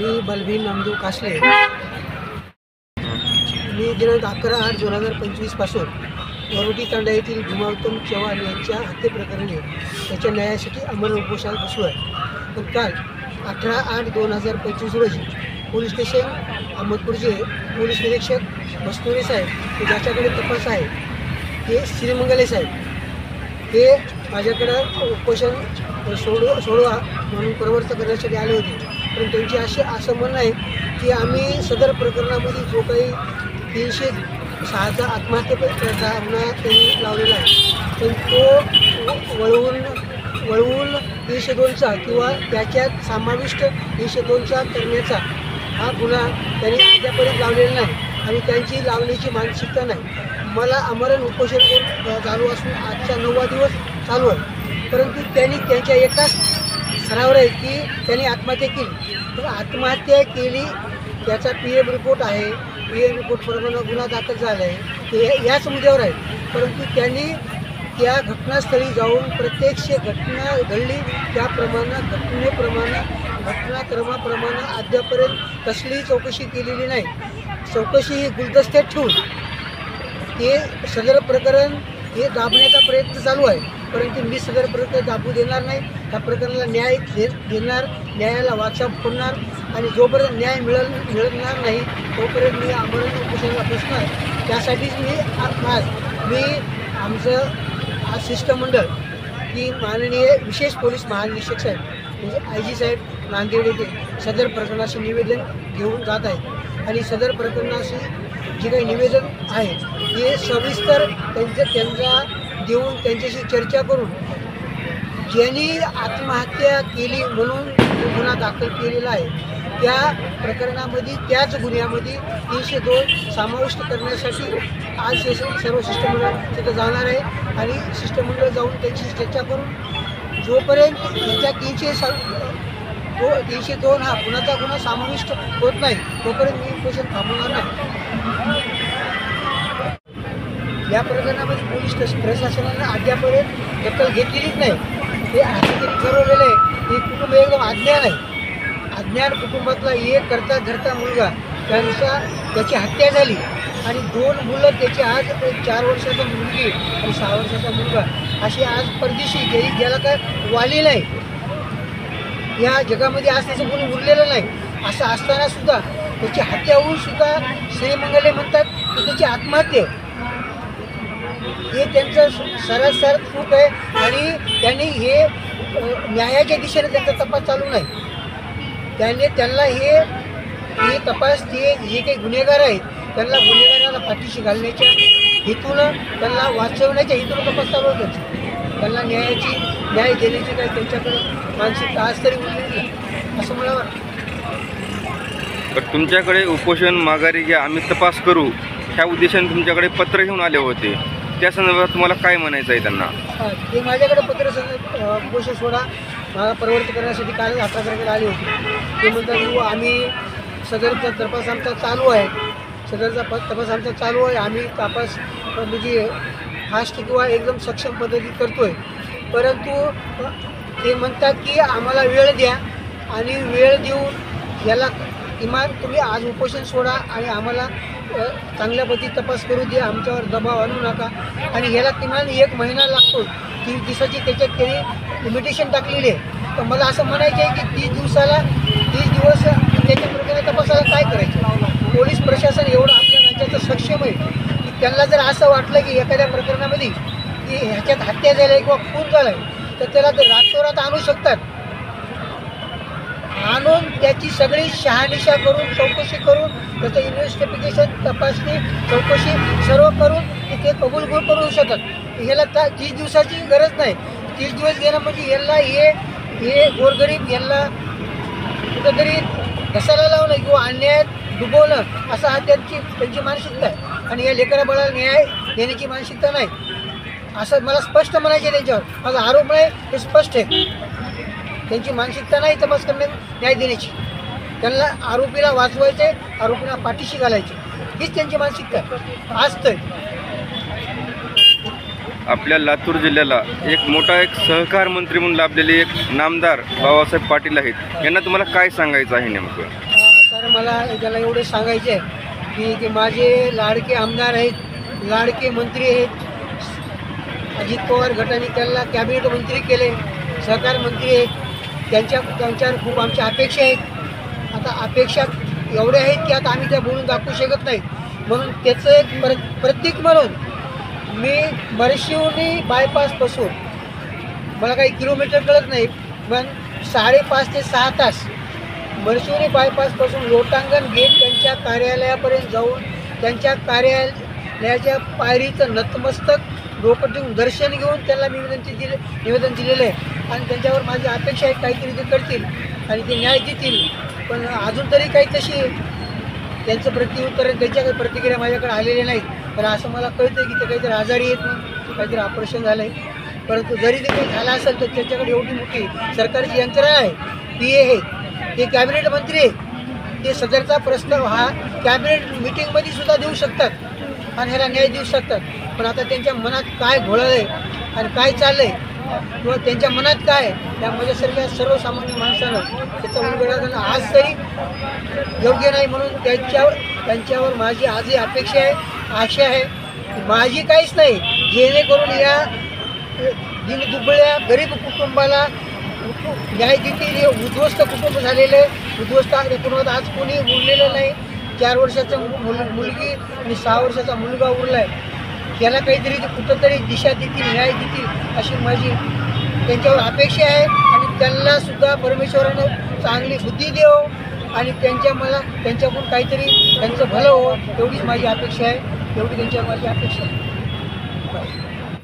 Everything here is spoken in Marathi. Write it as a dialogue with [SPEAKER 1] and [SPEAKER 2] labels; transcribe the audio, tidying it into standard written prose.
[SPEAKER 1] मी बलवीन नामदेव कासले. मी दिनांक 11/8/2025 पासून वरोटी तांडा येथील भीमावतम चव्हाण यांच्या हत्येप्रकरणी त्याच्या न्यायासाठी अमर उपोषणात बसलो आहे. पण काल 18/8/2025 रोजी पोलीस स्टेशन अहमदपूरचे पोलीस निरीक्षक बस्तुरे साहेब ज्याच्याकडे तपास आहे ते श्रीमंगले साहेब हे माझ्याकडं उपोषण सोडवा म्हणून प्रवृत्त करण्यासाठी आले होते. पण त्यांची असं म्हणणं आहे की आम्ही सदर प्रकरणामध्ये जो काही 306चा आत्महत्येचा गुन्हा त्यांनी लावलेला आहे पण तो वळवून 302चा किंवा त्याच्यात समाविष्ट 302चा करण्याचा हा गुन्हा त्यांनी अद्यापर्यंत लावलेला नाही आणि त्यांची लावण्याची मानसिकता नाही. मला आमरण उपोषण करून चालू असून आजचा 9वा दिवस चालू आहे. परंतु त्यांनी त्यांच्या एकाच सरावर आहे की त्यांनी आत्महत्या केली. तर आत्महत्या केली त्याचा PM रिपोर्ट आहे. PM रिपोर्टप्रमाणे गुन्हा दाखल झाला आहे ते याच मुद्द्यावर आहे. परंतु त्यांनी त्या घटनास्थळी जाऊन प्रत्यक्ष घटना घडली त्याप्रमाणे घटनाक्रमाप्रमाणे अद्यापर्यंत कसलीही चौकशी केलेली नाही. चौकशी ही गुलदस्त्यात ठेवून ते सदर प्रकरण हे दाबण्याचा प्रयत्न चालू आहे. परंतु मी सदर प्रकरण दाबू देणार नाही. त्या प्रकरणाला न्याय देणार, न्यायाला वाचा फोडणार आणि जोपर्यंत न्याय मिळणार नाही तोपर्यंत मी आमरण उपोषणाला बसणार. त्यासाठीच मी आमचं आज शिष्टमंडळ की माननीय विशेष पोलीस महानिरीक्षक साहेब म्हणजे IG साहेब नांदेड येथे सदर प्रकरणाचे निवेदन घेऊन जात आहे. आणि सदर प्रकरणाशी जे काही निवेदन आहे हे सविस्तर त्यांचा देऊन त्यांच्याशी चर्चा करून ज्यांनी आत्महत्या केली म्हणून गुन्हा दाखल केलेला आहे त्या प्रकरणामध्ये त्याच गुन्ह्यामध्ये 302 समाविष्ट करण्यासाठी आज सर्व शिष्टमंडळ तिथं जाणार आहे. आणि शिष्टमंडळ जाऊन त्यांची चर्चा करून जोपर्यंत त्याच्या 302 हा गुन्ह्याचा गुन्हा समाविष्ट होत नाही तोपर्यंत मी उपोषण थांबवणार नाही. या प्रकरणामध्ये पोलीस प्रशासनानं अद्यापर्यंत दखल घेतलेलीच नाही. हे असं तरी ठरवलेलं आहे की कुटुंब एकदम अज्ञान कुटुंबातला एक करता धरता मुलगा त्याची हत्या झाली आणि 2 मुलं त्याची आज 4 वर्षाचा मुलगी आणि 6 वर्षाचा मुलगा अशी आज परदेशी ज्याला काय वाली नाही या जगामध्ये आज त्याचं कोणी उरलेलं नाही. असं असताना सुद्धा त्याची हत्या होऊन सुद्धा श्रीमंगले म्हणतात की त्याची आत्महत्या हे त्यांचं सरासर चूक आहे. आणि त्यांनी हे न्यायाच्या दिशेने त्यांचा तपास चालू नाही. त्यांना हे तपास जे काही गुन्हेगार आहेत त्यांना गुन्हेगाराला पाठीशी घालण्याच्या हेतूनं त्यांना वाचवण्याच्या हेतूनं तपास चालू होतो. त्यांना न्याय देण्याची काही त्यांच्याकडे मानसिकता आज तरी उरलेली नाही असं मला वाटतं.
[SPEAKER 2] तर तुमच्याकडे उपोषण माघारी घ्या आम्ही तपास करू ह्या उद्देशाने तुमच्याकडे पत्र घेऊन आले होते. त्या संदर्भात तुम्हाला काय म्हणायचं आहे त्यांना?
[SPEAKER 1] ते माझ्याकडे पत्र उपोषण सोडा मला प्रवृत्त करण्यासाठी काल 18 तारखेला आले होते. ते म्हणतात आम्ही सदरचा तपास आमचा चालू आहे. आम्ही तपास म्हणजे फास्ट किंवा एकदम सक्षम पद्धतीत करतो आहे. परंतु ते म्हणतात की आम्हाला वेळ द्या आणि वेळ देऊन याला किमान तुम्ही आज उपोषण सोडा आणि आम्हाला चांगल्या पद्धतीत तपास करू द्या. आमच्यावर दबाव आणू नका. आणि याला किमान 1 महिना लागतो. 30 दिवसाची त्याच्यात त्यांनी लिमिटेशन टाकलेली आहे. तर मला असं म्हणायचं आहे की 30 दिवस त्याच्या प्रकारे तपासाला काय करायचं. पोलीस प्रशासन एवढं आपल्या राज्याचं सक्षम आहे की त्यांना जर असं वाटलं की एखाद्या प्रकरणामध्ये की ह्याच्यात हत्या झाली आहे किंवा खून झाला आहे तर त्याला ते रातोरात आणू शकतात. आणून त्याची सगळी शहानिशा करून चौकशी करून त्याचं इन्व्हेस्टिगेशन तपासणी चौकशी सर्व करून ते कबूल करू शकतात. ह्याला 30 दिवसाची गरज नाही. 30 दिवस घेणं म्हणजे यांना हे गोरगरीब यांना कुठंतरी घसायला लावणं किंवा अन्यायात डुबवणं असा हा त्यांची मानसिकता आहे. आणि या लेकरा बाळाला न्याय देण्याची मानसिकता नाही असं मला स्पष्ट म्हणायचं आहे. त्यांच्यावर माझा आरोप नाही हे स्पष्ट आहे. त्यांची मानसिकता नाही तपास करण्यात न्याय देण्याची. त्यांना आरोपीला वाचवायचे आरोपीला पाठीशी घालायचे हीच त्यांची मानसिकता आज तर.
[SPEAKER 2] आपल्या लातूर जिल्ह्याला एक मोठा सहकार मंत्री म्हणून लाभलेले एक नामदार बाबासाहेब पाटील आहेत. यांना तुम्हाला काय सांगायचं आहे नेमकं?
[SPEAKER 1] तर मला त्याला एवढं सांगायचं आहे की माझे लाडके आमदार आहेत, लाडके मंत्री आहेत. अजित पवार गटाने त्यांना कॅबिनेट मंत्री केले, सहकार मंत्री आहेत. त्यांच्यावर खूप आमच्या अपेक्षा आहेत. आता अपेक्षा एवढ्या आहेत की आता आम्ही त्या बोलून दाखवू शकत नाही. म्हणून त्याचं एक प्रतीक म्हणून मी मरशिवनी बायपासपासून, मला काही किलोमीटर कळत नाही, पण 5.5 ते 6 तास मरशिवनी बायपासपासून लोटांगण गेट त्यांच्या कार्यालयापर्यंत जाऊन त्यांच्या कार्यालयाच्या पायरीचं नतमस्तक डोकं ठेवून दर्शन घेऊन त्यांना मी निवेदन दिलेलं आहे. आणि त्यांच्यावर माझी अपेक्षा आहे काहीतरी ते करतील आणि ते न्याय देतील. पण अजून तरी काही तशी त्यांचं प्रत्युत्तर, त्यांच्या काही प्रतिक्रिया माझ्याकडे आलेल्या नाहीत. पण असं मला कळतं की ते काहीतरी आजारी आहेत, म्हणून काहीतरी ऑपरेशन झालं आहे. परंतु जरी ते काही झालं असेल तर त्याच्याकडे एवढी मोठी सरकारची यंत्रणा आहे, PA आहे, ते कॅबिनेट मंत्री आहेत. ते सदरचा प्रस्ताव हा कॅबिनेट मिटिंगमध्ये सुद्धा देऊ शकतात आणि ह्याला न्याय देऊ शकतात. पण आता त्यांच्या मनात काय घोळं आहे आणि काय चाललं आहे किंवा त्यांच्या मनात काय आहे, त्या माझ्यासारख्या सर्वसामान्य माणसानं त्याचा उलगडा करणं आज तरी योग्य नाही. म्हणून त्यांच्यावर माझी आजही अपेक्षा आहे, आशा आहे. माझी काहीच नाही, जेणेकरून या दिनदुबळ्या गरीब कुटुंबाला न्याय देतील. हे उद्ध्वस्त कुटुंब झालेलं आहे, उद्ध्वस्त कुटुंबात आज कोणी उरलेलं नाही. 4 वर्षाचा मुलगी आणि 6 वर्षाचा मुलगा उरला आहे. त्याला काहीतरी कुठंतरी दिशा देतील, न्याय देतील अशी माझी त्यांच्यावर अपेक्षा आहे. आणि त्यांनासुद्धा परमेश्वरानं चांगली बुद्धी देव आणि त्यांच्याकडून काहीतरी त्यांचं भलं हो, एवढीच माझी अपेक्षा आहे. एवढी त्यांच्यावर माझी अपेक्षा आहे.